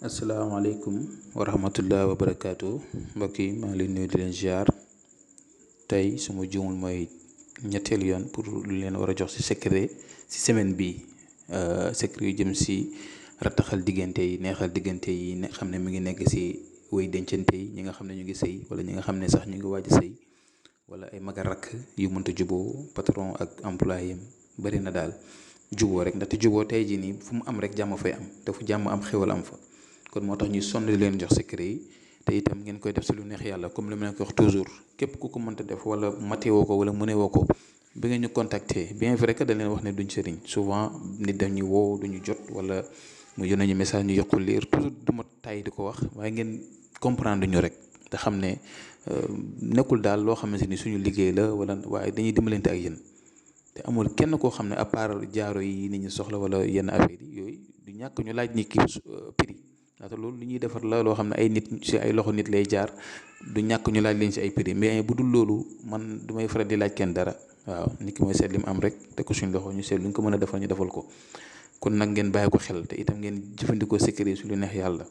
asalaamaaleykum wa rahmatullah wa barakaatu mbokk yi maa ngi leen nuyu di leen ziar tey suma juumul mooy ñetteelu yoon pour lu leen war a jox ci secret ci semaine bi secret yu jëm ci rattaxal diggante yi neexal diggante yi ne xam ne mi ngi nekk ci way dencante yi ñi nga xam ne ñu ngi sëy wala ñi nga xam ne sax ñu ngi waaj a sëy wala ay mag a rakk yu mënta juboo patron ak employé bari na daal juboo rek ndaxte juboo tey jii nii fu mu am rek jàmm fay am te fu jàmm am xéwal am fa. kon moo tax ñuy sonn di leen jox secret yi te itam ngeen koy def si lu neex yàlla comme li ma leen ko wax toujours képp ku ko mënta def wala matewoo ko wala mënewoo ko bi nga ñu contacter bien vrai que dañ leen wax ne duñ sëriñ souvent nit dañuy woo duñu jot wala mu yónnee ñu message ñu yokku lire toujours du ma tay di ko wax waaye ngeen comprendre ñu rek te xam ne nekkul daal loo xamante ni suñu liggéey la wala waaye dañuy dimbalante ak yéen te amul kenn koo xam ne à part jaaro yi nit ñi soxla wala yenn affaire yi yooyu du ñàkk ñu laaj ni kii prix. ndaxte loolu lu ñuy defar la loo xam ne ay nit ci ay loxo nit lay jaar du ñàkk ñu laaj leen ci ay prix mais bu dul loolu man du may faral di laaj kenn dara waaw nit ki mooy seet li mu am rek te ko suñ loxo ñu seet lu ñu ko mën a defal ñu defal ko kon nag ngeen bàyyi ko xel te itam ngeen jëfandikoo secret su lu neex yàlla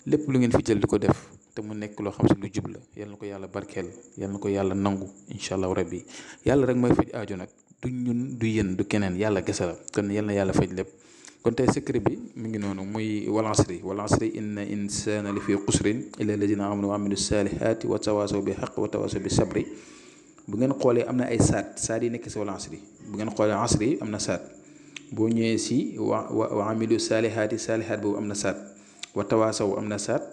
lépp lu ngeen fi jël di ko def te mu nekk loo xam si lu jub la yal na ko yàlla barkeel yal na ko yàlla nangu incha allah rabbi yàlla rek mooy faj aajo nag du ñun du yéen du keneen yàlla gese la kon yal na yàlla faj lépp. kon tey secret bi mi ngi noonu muy wal asri inna insana li fi xusrin illa alladina amanu wa amilu salihati wa tawasaw bi xaq wa tawasaw bi sabri bu ngeen xoolee am na ay saat yi nekk si wal asri bu ngeen xoolee asri am na saat boo ñëwee si wa amilu salihati salihat boobu am na saat wa tawasaw am na saat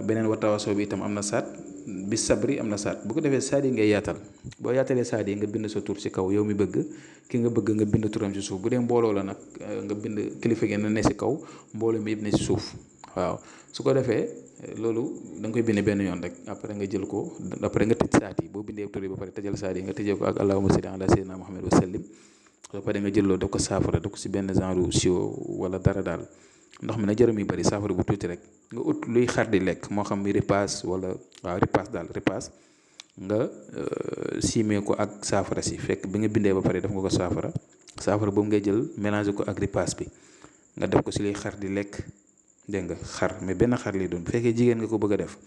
beneen wa tawasaw bi itam am na saat bi sabri am na saat bu ko defee saat yi ngay yaatal boo yaatalee saat yi nga bind sa tur ci kaw yow mi bëgg ki nga bëgg nga bind turam ci suuf bu dee mbooloo la nag nga bind kilifa gi na ne ci kaw mbooloo mi yëpp ne ci suuf waaw su ko defee loolu da nga koy bind benn yoon rek après nga jël ko après nga tëj saat yi boo bindee tur yi ba pare tëjal saat yi nga tëjee ko ak allahumma salli ala sayyidina muhammad wa sallim ba pare nga jël loolu def ko saafara def ko ci benn genre siwo wala dara daal ndox mi nag jërëm yu bëri saafara bu tuuti rek nga ut luy xar di lekk moo xam ripaas wala waaw ripaas nga siimee ko ak saafara si fekk bi nga bindee ba pare def nga ko saafara boobu ngay jël mélanger ko ak ripaas bi nga def ko si luy xar di lekk dégg nga xar mais benn xar lay doon bu fekkee jigéen nga ko bëgg a def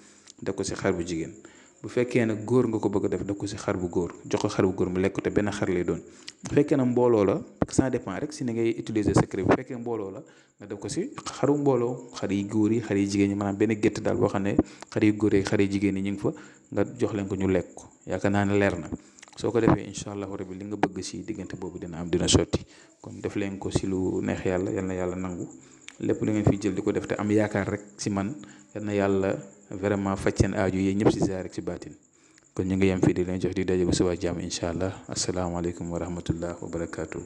ko si xar bu jigéen bu fekkee nag góor nga ko bëgg a def ko si xar bu góor jox ko xar bu góor mu lekk te benn xar lay doon bu fekkee nag mbooloo la parce que ça dépend rek si ni ngay utiliser secret bu fekkee mbooloo la nga def ko si xaru mbooloo xar yi góor yi xar yi jigéen ñi maanaam benn gétt daal boo xam ne xar yi góor yi xar yi jigéen ñi ñu ngi fa nga jox leen ko ñu lekk ko yaakaar naa ne leer na soo ko defee incha allahu rabbi li nga bëgg si diggante boobu dina am dina sotti kon def leen ko si lu neex yàlla yal na yàlla nangu lépp lu ngeen fi jël di ko def te am yaakaar rek si man yal na yàlla vraiment faj seen aaju yi ñëpp si zaar rek si baatin kon ñu ngi yem fii di leen jox di daje bu suba jàmm incha allah asalaamaaleykum wa rahmatullah wa barakaatu.